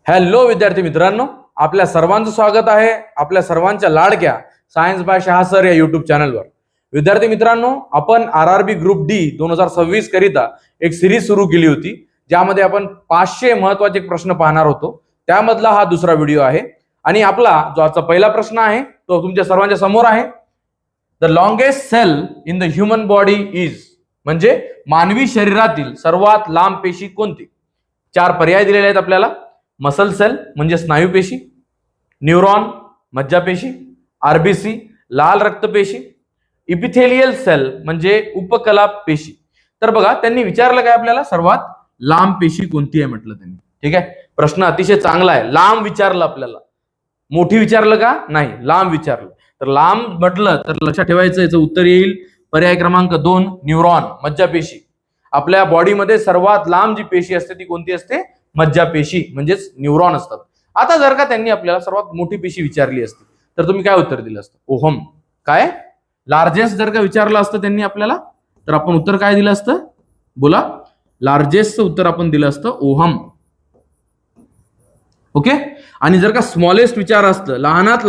Hello विद्यार्थी मित्रांनो, आपल्या सर्वांचं स्वागत आहे आपल्या सर्वांच्या लाडक्या सायन्स बाय शहा सर या युट्यूब चॅनलवर. विद्यार्थी मित्रांनो, आपण आरआरबी ग्रुप डी 2026 करिता एक सिरीज सुरू केली होती, ज्यामध्ये आपण 500 महत्त्वाचे प्रश्न पाहणार होतो. त्यामधला हा दुसरा व्हिडिओ आहे आणि आपला जो आजचा पहिला प्रश्न आहे तो तुमच्या सर्वांच्या समोर आहे. The longest cell in the human body is, म्हणजे मानवी शरीरातील सर्वात लांब पेशी कोणती? 4 पर्याय दिलेले आहेत आपल्याला. मसल सेल म्हणजे स्नायुपेशी, न्यूरॉन मज्जापेशी, आरबीसी लाल रक्तपेशी, इपिथेलियल सेल म्हणजे उपकला पेशी. तर बघा, त्यांनी विचारलं काय आपल्याला, सर्वात लांब पेशी कोणती आहे म्हटलं त्यांनी. ठीक आहे, प्रश्न अतिशय चांगला आहे. लांब विचारलं आपल्याला, मोठी विचारलं का? नाही, लांब विचारलं. तर लांब म्हटलं तर लक्षात ठेवायचं, याचं उत्तर येईल पर्याय क्रमांक 2 न्यूरॉन मज्जापेशी. आपल्या बॉडीमध्ये सर्वात लांब जी पेशी असते ती कोणती असते? मज्जापेशी म्हणजेच न्यूरॉन असतात. आता जर का त्यांनी आपल्याला सर्वात मोठी पेशी विचारली असती तर तुम्ही काय उत्तर दिलं असतं? ओहम. काय लार्जेस्ट जर का विचारलं असतं त्यांनी आपल्याला, तर आपण उत्तर काय दिलं असतं? बोला. लार्जेस्टचं उत्तर आपण दिलं असतं ओहम. ओके. आणि जर का स्मॉलेस्ट विचार असतं, लहानात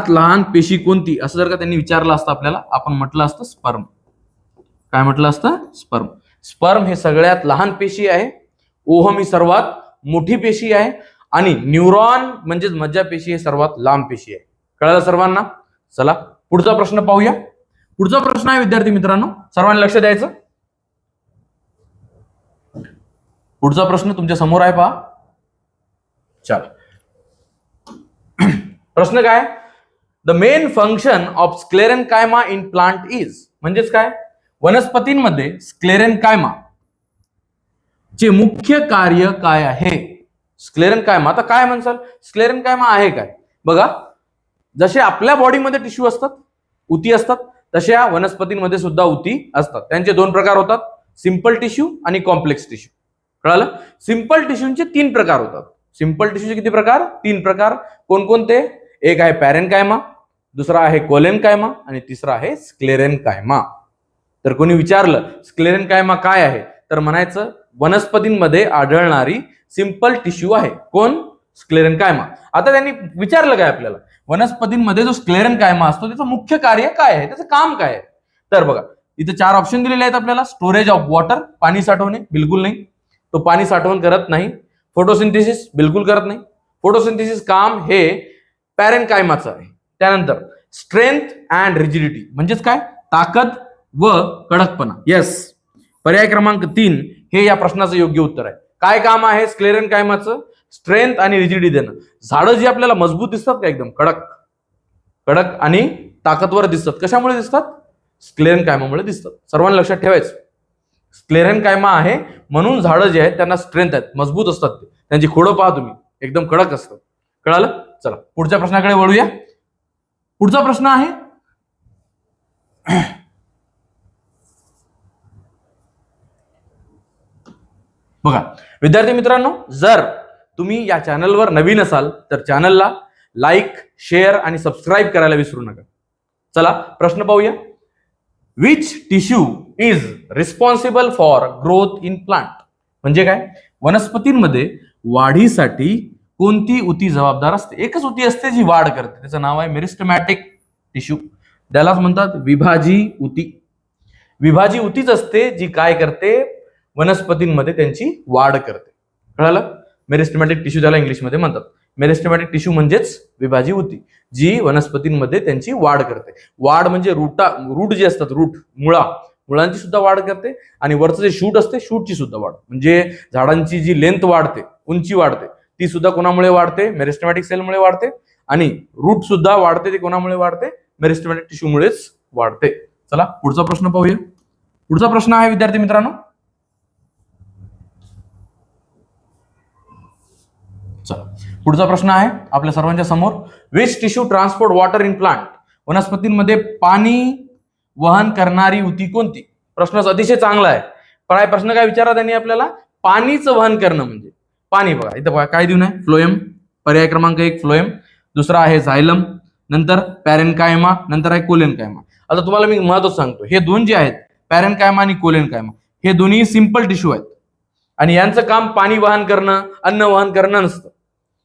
लहान पेशी कोणती, असं जर का त्यांनी विचारलं असतं आपल्याला, आपण म्हटलं असतं स्पर्म. काय म्हटलं असतं? स्पर्म. स्पर्म हे सगळ्यात लहान पेशी आहे, ओहम ही सर्वात मोठी पेशी आहे आणि न्यूरॉन म्हणजेच मज्जापेशी हे सर्वात लांब पेशी आहे. कळलं सर्वांना? चला पुढचा प्रश्न पाहूया. पुढचा प्रश्न आहे विद्यार्थी मित्रांनो, सर्वांनी लक्ष द्यायचं. पुढचा प्रश्न तुमच्या समोर आहे, पहा. चला, प्रश्न काय? The main function of sclerenchyma in plant is, म्हणजेच काय? वनस्पतींमध्ये स्क्लेरेन्कायमा चे मुख्य कार्य काय आहे? स्क्लेरेन्कायमा, आता काय म्हणसाल, स्क्लेरेन्कायमा आहे काय? बघा, जसे आपल्या बॉडीमध्ये टिश्यू असतात, उती असतात, तशा वनस्पतींमध्ये सुद्धा उती असतात. त्यांचे 2 प्रकार होतात, सिंपल टिश्यू आणि कॉम्प्लेक्स टिश्यू. कळालं? सिंपल टिश्यूचे 3 प्रकार होतात. सिंपल टिश्यूचे किती प्रकार? 3 प्रकार. कोणकोणते? एक आहे पॅरेन्कायमा, दुसरा आहे कोलेन्कायमा आणि तिसरा आहे स्क्लेरेन्कायमा. तर कोणी विचारलं स्क्लेरेन्कायमा काय आहे, तर म्हणायचं वनस्पतींमध्ये आढळणारी सिंपल टिश्यू आहे. कोण? स्क्लेरेन्कायमा. आता त्यांनी विचारलं काय आपल्याला, वनस्पतींमध्ये जो स्क्लेरेन्कायमा असतो त्याचं मुख्य कार्य काय आहे, त्याचं काम काय आहे? तर बघा, इथे 4 ऑप्शन दिलेले आहेत आपल्याला. स्टोरेज ऑफ वॉटर, पाणी साठवणे, बिलकुल नाही, तो पाणी साठवण करत नाही. फोटोसिंथेसिस, बिलकुल करत नाही. फोटोसिंथेसिस काम हे पॅरेन्कायमाचं आहे. त्यानंतर स्ट्रेंथ अँड रिजिडिटी, म्हणजेच काय? ताकद व कडकपणा. येस, पर्याय क्रमांक 3 हे या प्रश्नाचं योग्य उत्तर आहे. काय काम आहे स्क्लेरेन्कायमाचं? स्ट्रेंथ आणि रिजिडिटी देणं. झाडं जी आपल्याला मजबूत दिसतात का, एकदम कडक आणि ताकदवर दिसतात, कशामुळे दिसतात? स्क्लेरेन्कायमामुळे दिसतात. सर्वांना लक्षात ठेवायचं, स्क्लेरेन्कायमा आहे म्हणून झाडं जे आहेत त्यांना स्ट्रेंथ आहेत, मजबूत असतात. त्यांची खोडं पहा तुम्ही, एकदम कडक असतात. कळालं? चला पुढच्या प्रश्नाकडे वळूया. पुढचा प्रश्न आहे, बघा विद्यार्थी मित्रांनो, जर तुम्ही या चॅनलवर नवीन असाल तर चॅनलला लाईक, शेअर आणि सबस्क्राईब करायला विसरू नका. चला प्रश्न पाहूया. Which tissue is responsible for growth in plant, म्हणजे काय? वनस्पतींमध्ये वाढीसाठी कोणती उती जबाबदार असते? एकच उती असते जी वाढ करते, त्याचं नाव आहे मेरिस्टेमॅटिक टिश्यू. त्यालाच म्हणतात विभाजी उती. विभाजी उतीच असते जी काय करते? वनस्पतींमध्ये त्यांची वाढ करते. कळालं? मेरिस्टेमॅटिक टिश्यू त्याला इंग्लिशमध्ये म्हणतात. मेरिस्टेमॅटिक टिश्यू म्हणजेच विभाजी उती, जी वनस्पतींमध्ये त्यांची वाढ करते. वाढ म्हणजे रूट जे असतात, मुळांची सुद्धा वाढ करते आणि वरचं जे शूट असते, शूटची सुद्धा वाढ, म्हणजे झाडांची जी लेंथ वाढते, उंची वाढते, ती सुद्धा कोणामुळे वाढते? मेरिस्टेमॅटिक सेलमुळे वाढते. आणि रूट सुद्धा वाढते, ते कोणामुळे वाढते? मेरिस्टेमॅटिक टिश्यूमुळेच वाढते. चला पुढचा प्रश्न पाहूया. पुढचा प्रश्न आहे विद्यार्थी मित्रांनो, पुढचा प्रश्न आहे आपल्या सर्वांच्या समोर. Which tissue transport water in plant, वनस्पतींमध्ये पाणी वहन करणारी उती कोणती? प्रश्न अतिशय चांगला आहे. प्रश्न काय विचारला त्यांनी आपल्याला? पाणीचं वहन करणं म्हणजे पाणी. बघा इथं बघा काय देऊन आहे, फ्लोएम. पर्याय क्रमांक 1 फ्लोएम, दुसरा आहे झायलम, नंतर पॅरेन्कायमा, नंतर आहे कोलेन्कायमा. आता तुम्हाला मी महत्व सांगतो, हे 2 जे आहेत पॅरेन्कायमा आणि कोलेन्कायमा, हे दोन्ही सिंपल टिश्यू आहेत. आणि यांचं काम पाणी वहन करणं, अन्न वहन करणं नसतं,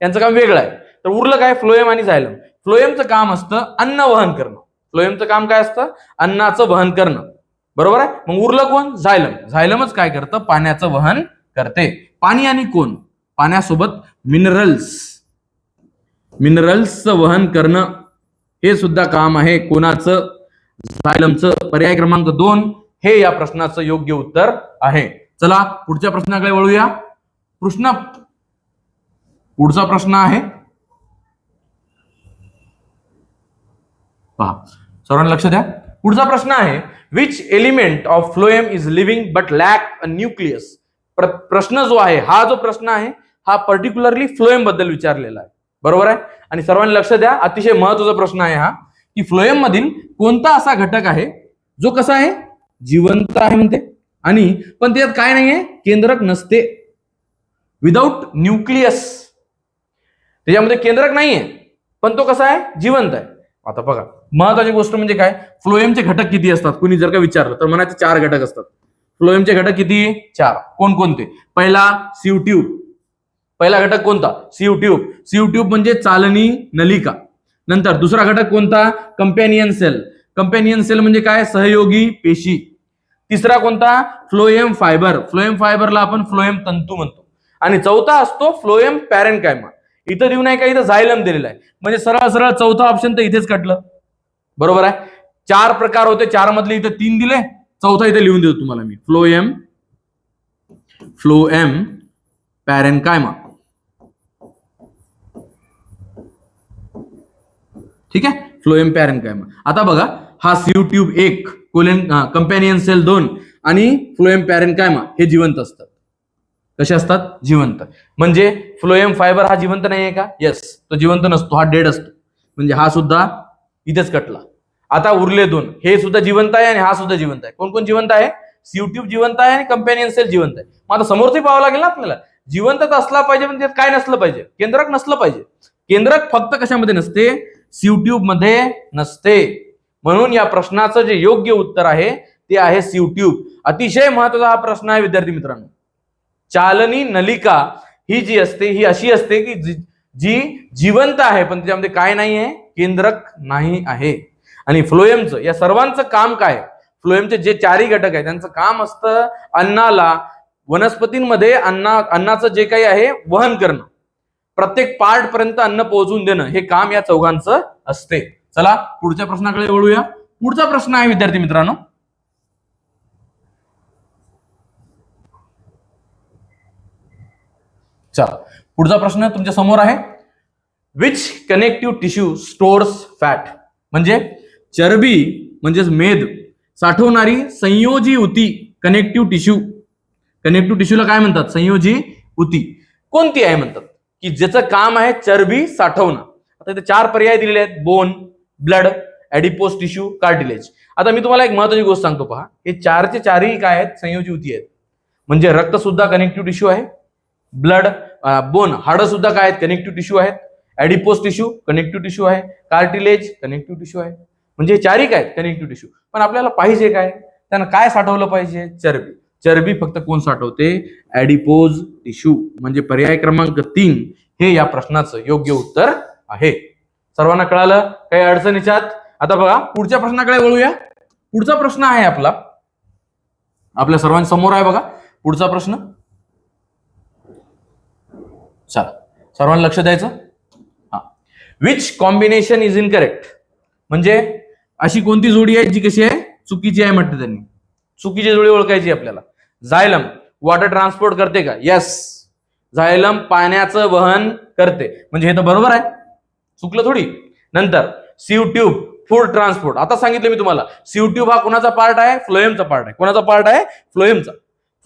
यांचं काम वेगळं आहे. तर उरलं काय? फ्लोएम आणि झायलम. फ्लोएमचं काम असतं अन्न वहन करणं. फ्लोएमचं काम काय असतं? अन्नाचं वहन करणं. बरोबर आहे. मग उरलं कोण? झायलम. झायलमच काय करतं? पाण्याचं वहन करते. पाणी आणि कोण? पाण्यासोबत मिनरल्सचं वहन करणं हे सुद्धा काम आहे कोणाचं? झायलमचं. पर्याय क्रमांक 2 हे या प्रश्नाचं योग्य उत्तर आहे. चला पुढच्या प्रश्नाकडे वळूया. पुढचा प्रश्न आहे, पहा सर्वांना लक्ष द्या. पुढचा प्रश्न आहे, which element of phloem is living but lack a nucleus. प्रश्न जो आहे, हा जो प्रश्न आहे हा पर्टिक्युलरली फ्लोएम बद्दल विचारलेला आहे. बरोबर आहे. आणि सर्वांनी लक्ष द्या, अतिशय महत्वाचा प्रश्न आहे हा, की फ्लोएम मधील कोणता असा घटक आहे जो कसा आहे? जिवंत आहे म्हणते, आणि पण त्यात काय नाहीये? केंद्रक नसते. विदाउट न्यूक्लियस, त्याच्यामध्ये केंद्रक नाहीये, पण तो कसा आहे? जिवंत आहे. आता बघा, महत्वाची गोष्ट म्हणजे काय? फ्लोएमचे घटक किती असतात? कुणी जर का विचारलं तर म्हणायचे 4 घटक असतात. फ्लोएमचे घटक किती? 4. कोणकोणते? पहिला सीव ट्यूब. पहिला घटक कोणता? Sieve tube. सीव ट्यूब म्हणजे चालणी नलिका. नंतर दुसरा घटक कोणता? Companion sale. कंपॅनियन सेल म्हणजे काय? सहयोगी पेशी. तिसरा कोणता? Phloem fibre. फ्लोएम फायबरला आपण फ्लोएम तंतू म्हणतो. आणि चौथा असतो फ्लोएम पॅरेन्कायमा. इथं देऊ नाही का? इथं झायलम दिलेला आहे. म्हणजे सरळ सरळ चौथा ऑप्शन तर इथेच कटलं. बरोबर आहे. 4 प्रकार होते, 4 मधले इथं 3 दिले, चौथा इथे लिहून देतो तुम्हाला मी. फ्लोएम पॅरेन्कायमा. ठीक आहे. फ्लोएम पॅरेन्कायमा. आता बघा, हा सीव ट्यूब 1, कंपॅनियन सेल 2 आणि फ्लोएम पॅरेन्कायमा हे जिवंत असतात. कसे असतात? जिवंत. म्हणजे फ्लोएम फायबर हा जिवंत नाही आहे का? येस, तो जिवंत नसतो, हा डेड असतो. म्हणजे हा सुद्धा इथेच कटला. आता उरले 2, हे सुद्धा जिवंत आहे आणि हा सुद्धा जिवंत आहे. कोण कोण जिवंत आहे? सीव ट्यूब जिवंत आहे आणि कंपॅनियन सेल जिवंत आहे. मग आता समोरचे पाहावं लागेल ना आपल्याला. जिवंत असला पाहिजे म्हणजे काय नसलं पाहिजे? केंद्रक नसलं पाहिजे. केंद्रक फक्त कशामध्ये नसते? सीव ट्यूब मध्ये नसते. म्हणून या प्रश्नाचं जे योग्य उत्तर आहे ते आहे सीव ट्यूब. अतिशय महत्वाचा हा प्रश्न आहे विद्यार्थी मित्रांनो. चालनी नलिका ही जी असते, ही अशी असते की जी जिवंत आहे, पण त्याच्यामध्ये काय नाही आहे? केंद्रक नाही आहे. आणि फ्लोएमचं, या सर्वांचं काम काय? फ्लोएमचे जे 4ही घटक आहेत त्यांचं काम असतं अन्नाला, वनस्पतींमध्ये अन्नाचं जे काही आहे वहन करणं, प्रत्येक पार्ट पर्यंत अन्न पोहोचून देणं, हे काम या चौघांचं असते. चला पुढच्या प्रश्नाकडे वळूया. पुढचा प्रश्न आहे विद्यार्थी मित्रांनो, चला पुढचा प्रश्न तुमच्या समोर आहे. Which connective tissue stores fat. म्हणजे चरबी म्हणजेच मेद साठवणारी संयोजी उती. कनेक्टिव्ह टिश्यूला काय म्हणतात? संयोजी उती. कोणती आहे म्हणतात? की ज्याचं काम आहे चरबी साठवणं. आता इथे 4 पर्याय दिलेले आहेत: बोन, ब्लड, ऍडिपोस टिश्यू, कार्टिलेज. आता मी तुम्हाला एक महत्वाची गोष्ट सांगतो, पहा, हे 4चे 4ही काय आहेत? संयोजी उती आहेत. म्हणजे रक्त सुद्धा कनेक्टिव्ह टिश्यू आहे, ब्लड, बोन, हाडं सुद्धा काय आहेत? कनेक्टिव्ह टिश्यू आहेत, ऍडिपोस टिश्यू कनेक्टिव्ह टिश्यू आहे, कार्टिलेज कनेक्टिव्ह टिश्यू आहे. म्हणजे 4ही काय? Connective tissue. पण आपल्याला पाहिजे काय? त्यांना काय साठवलं पाहिजे? चरबी. चरबी फक्त कोण साठवते? ऍडिपोज टिश्यू. म्हणजे पर्याय क्रमांक 3 हे या प्रश्नाचं योग्य उत्तर आहे. सर्वांना कळालं? काही अडचण याच्यात? आता बघा पुढच्या प्रश्नाकडे वळूया. पुढचा प्रश्न आहे आपल्या सर्वांसमोर आहे बघा पुढचा प्रश्न. चला सर्वांना लक्ष द्यायचं. हा, विच कॉम्बिनेशन इज इनकरेक्ट. म्हणजे अशी कोणती जोडी आहे जी कशी आहे? चुकीची आहे म्हटलं त्यांनी. चुकीची जोडी ओळखायची आपल्याला. झायलम वॉटर ट्रान्सपोर्ट करते का? येस, झायलम पाण्याचं वहन करते. म्हणजे हे तर बरोबर आहे, चुकलं थोडी. नंतर सीव ट्यूब फूड ट्रान्सपोर्ट. आता सांगितलं मी तुम्हाला, सीव ट्यूब हा कोणाचा पार्ट आहे? फ्लोएमचा पार्ट आहे. कोणाचा पार्ट आहे? फ्लोएमचा.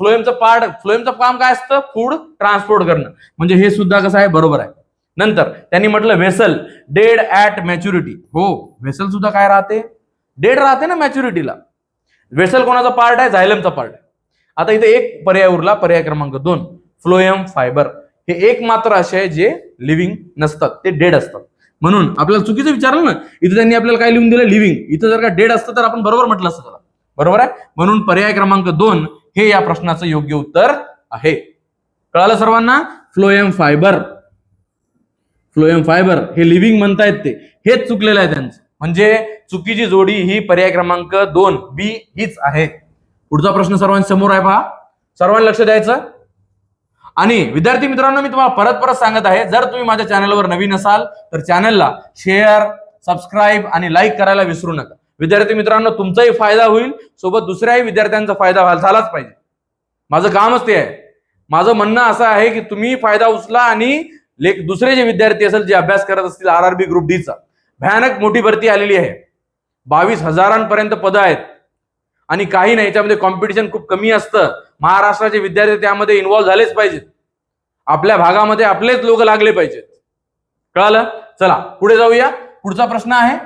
फ्लोएमचं काम काय असतं? फूड ट्रान्सपोर्ट करणं. म्हणजे हे सुद्धा कसं आहे? बरोबर आहे. नंतर त्यांनी म्हटलं व्हेसल डेड ऍट मॅच्युरिटी. हो, व्हेसल सुद्धा काय राहते? डेड राहते ना मॅच्युरिटीला. व्हेसल कोणाचा पार्ट आहे? झायलमचा पार्ट आहे. आता इथे एक पर्याय उरला, पर्याय क्रमांक 2, फ्लोएम फायबर. हे एक मात्र असे आहे जे लिव्हिंग नसतात, ते डेड असतात. म्हणून आपल्याला चुकीचं विचारलं ना, इथे त्यांनी आपल्याला काय लिहून दिलं? लिव्हिंग. इथं जर का डेड असतं तर आपण बरोबर म्हटलं असतं त्याला. बरोबर आहे. म्हणून पर्याय क्रमांक 2 हे या प्रश्नाचं योग्य उत्तर आहे. कळालं सर्वांना? फ्लोएम फायबर, फ्लोएम फायबर हे लिव्हिंग म्हणतायत ते, हेच चुकलेलं आहे त्यांचं. म्हणजे चुकीची जोडी ही पर्याय क्रमांक 2 बी हीच आहे. पुढचा प्रश्न सर्वांसमोर आहे पहा, सर्वांनी लक्ष द्यायचं. आणि विद्यार्थी मित्रांनो, मी तुम्हाला परत परत सांगत आहे, जर तुम्ही माझ्या चॅनलवर नवीन असाल तर चॅनलला शेअर, सबस्क्राईब आणि लाईक करायला विसरू नका. विद्यार्थी मित्रांनो, तुमचाही फायदा होईल, सोबत दुसऱ्याही विद्यार्थ्यांचा फायदा झालाच पाहिजे. माझं कामच ते आहे. माझं म्हणणं असं आहे की तुम्ही फायदा उचला आणि दुसरे जे विद्यार्थी असेल, जे अभ्यास करत असतील RRB ग्रुप डी चा, भयानक मोठी भरती आलेली आहे. 22,000 पदं आहेत आणि काही नाही, याच्यामध्ये कॉम्पिटिशन खूप कमी असतं. महाराष्ट्राचे विद्यार्थी त्यामध्ये इन्व्हॉल्व्ह झालेच पाहिजेत. आपल्या भागामध्ये आपलेच लोक लागले पाहिजेत. कळालं? चला पुढे जाऊया. पुढचा प्रश्न आहे,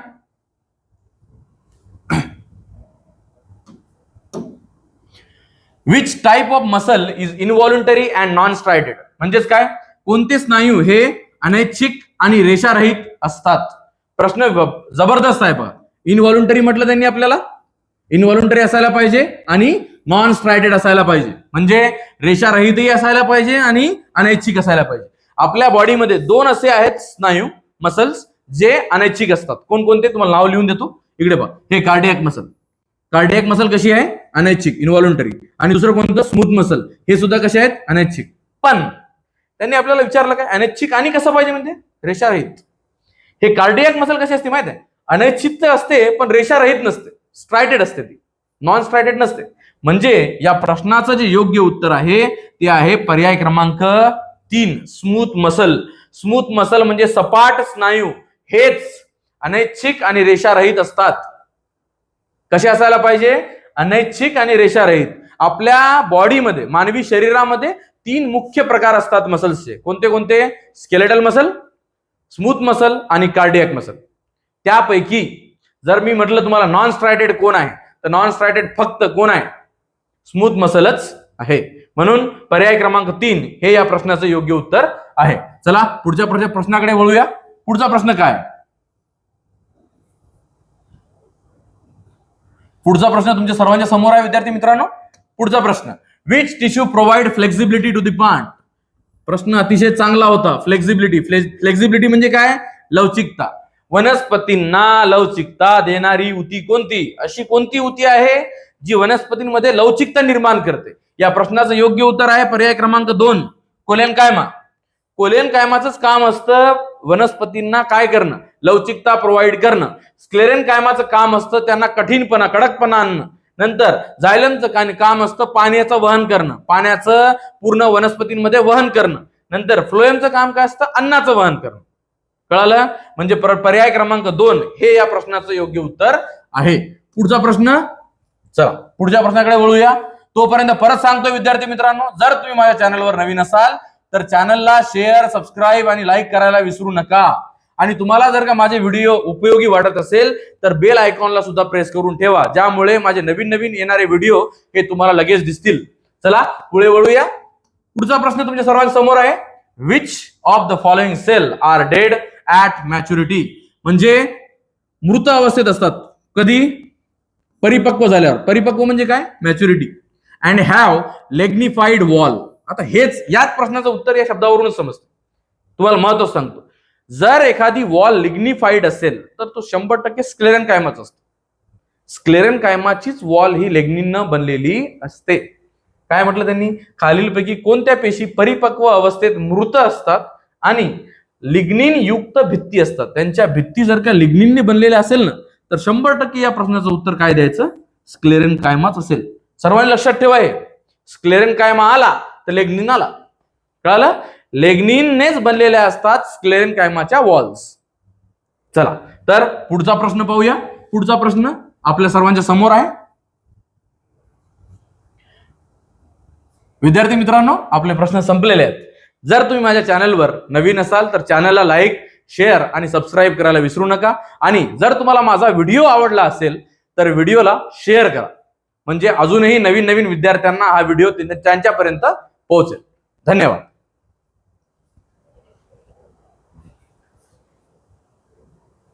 which type of muscle is involuntary and non striated? म्हणजेच काय, कोणते स्नायू हे अनैच्छिक आणि रेषारहित असतात? प्रश्न जबरदस्त आहे पहा. इनव्हॉल्युंटरी म्हटलं त्यांनी आपल्याला, इनव्हॉल्युंटरी असायला पाहिजे आणि नॉन स्ट्रायटेड असायला पाहिजे, म्हणजे रेषारहितही असायला पाहिजे आणि अनैच्छिक असायला पाहिजे. आपल्या बॉडीमध्ये 2 असे आहेत स्नायू, मसल्स, जे अनैच्छिक असतात. कोणकोणते तुम्हाला नाव लिहून देतो, इकडे पहा. हे कार्डियक मसल, कार्डियक मसल कशी आहे? अनैच्छिक, इनव्हॉल्युंटरी. आणि दुसरं कोणतं? स्मूथ मसल, हे सुद्धा कसे आहेत? अनैच्छिक. पण त्यांनी आपल्याला विचारलं काय, अनैच्छिक आणि कसं पाहिजे म्हणजे रेषारहित. हे कार्डियक मसल कशी असते माहित आहे? अनैच्छिक तर असते पण रेषारहित नसते, स्ट्रायटेड असते, ती नॉन स्ट्रायटेड नसते. म्हणजे या प्रश्नाचं जे योग्य उत्तर आहे ते आहे पर्याय क्रमांक 3, स्मूथ मसल. स्मूथ मसल म्हणजे सपाट स्नायू, हेच अनैच्छिक आणि रेषारहित असतात. कसे असायला पाहिजे? अनैच्छिक आणि रेषारहित. आपल्या बॉडीमध्ये, मानवी शरीरामध्ये 3 मुख्य प्रकार असतात मसल्सचे. कोणते कोणते? स्केलेटल मसल, स्मूथ मसल आणि कार्डियक मसल. त्यापैकी जर मी म्हटलं तुम्हाला नॉन स्ट्रायटेड कोण आहे, तर नॉन स्ट्रायटेड फक्त कोण आहे? स्मूथ मसलच आहे. म्हणून पर्याय क्रमांक 3 हे या प्रश्नाचं योग्य उत्तर आहे. चला पुढच्या प्रश्नाकडे वळूया. पुढचा प्रश्न काय? पुढचा प्रश्न तुमच्या सर्वांच्या समोर आहे विद्यार्थी मित्रांनो. पुढचा प्रश्न, which tissue provide flexibility to the plant? प्रश्न अतिशय चांगला होता. फ्लेक्झिबिलिटी, फ्लेक्झिबिलिटी म्हणजे काय? लवचिकता. वनस्पतींना लवचिकता देणारी ऊती कोणती? अशी कोणती ऊती आहे जी वनस्पतींमध्ये लवचिकता निर्माण करते? या प्रश्नाचं योग्य उत्तर आहे पर्याय क्रमांक 2, कोलेनकायमा. कोलेनकायमाचंच काम असतं वनस्पतींना काय करणं? लवचिकता प्रोव्हाइड करणं. स्क्लेरेनकायमाचं काम असतं त्यांना कठीणपणा, कडकपणा आणणं. नंतर जायलमचं काम असतं पाण्याचं वहन करणं, पाण्याचं पूर्ण वनस्पतींमध्ये वहन करणं. नंतर फ्लोएमचं काम काय असतं? अन्नाचं वहन करणं. कळालं? म्हणजे पर्याय क्रमांक 2 हे या प्रश्नाचं योग्य उत्तर आहे. पुढचा प्रश्न, चला पुढच्या प्रश्नाकडे वळूया. तोपर्यंत परत सांगतो विद्यार्थी मित्रांनो, जर तुम्ही माझ्या चॅनलवर नवीन असाल तर चॅनलला शेअर, सबस्क्राईब आणि लाईक करायला विसरू नका. आणि तुम्हाला जर का माझे व्हिडिओ उपयोगी वाटत असेल तर बेल आयकॉनला सुद्धा प्रेस करून ठेवा, ज्यामुळे माझे नवीन नवीन येणारे व्हिडिओ हे तुम्हाला लगेच दिसतील. चला पुढे वळूया. पुढचा प्रश्न तुमच्या सर्वांसमोर आहे, which of the following cell are dead at maturity? म्हणजे मृत अवस्थेत असतात. कधी? परिपक्व झाल्यावर. परिपक्व म्हणजे काय? Maturity. And have lignified wall. आता हेच याच प्रश्नाचं उत्तर या शब्दावरूनच समजतं. तुम्हाला महत्व सांगतो, जर एखादी वॉल लिग्निफाईड असेल तर तो 100% स्क्लेरेनकायमाचा असतो. स्क्लेरेनकायमाचीच वॉल ही लेग्निननं बनलेली असते. काय म्हटलं त्यांनी? खालीलपैकी कोणत्या पेशी परिपक्व अवस्थेत मृत असतात आणि लिग्निन युक्त भित्ती असतात? त्यांच्या भित्ती जर का लिग्निनने बनलेल्या असेल ना तर 100% या प्रश्नाचं उत्तर काय द्यायचं? स्क्लेरेनकायमाच असेल. सर्वांनी लक्षात ठेवा, हे स्क्लेरेनकायमा आला तर लेग्निन आला. कळालं? लेग्निननेच बनलेल्या असतात स्क्लेरेनकायमाच्या वॉल्स. चला तर पुढचा प्रश्न पाहूया. पुढचा प्रश्न आपल्या सर्वांच्या समोर आहे. विद्यार्थी मित्रांनो, आपले प्रश्न संपलेले आहेत. जर तुम्ही माझ्या चॅनलवर नवीन असाल तर चॅनलला लाईक, शेअर आणि सबस्क्राईब करायला विसरू नका. आणि जर तुम्हाला माझा व्हिडिओ आवडला असेल तर व्हिडिओला शेअर करा, म्हणजे अजूनही नवीन नवीन विद्यार्थ्यांना हा व्हिडिओ त्यांच्यापर्यंत पोहोचेल. धन्यवाद.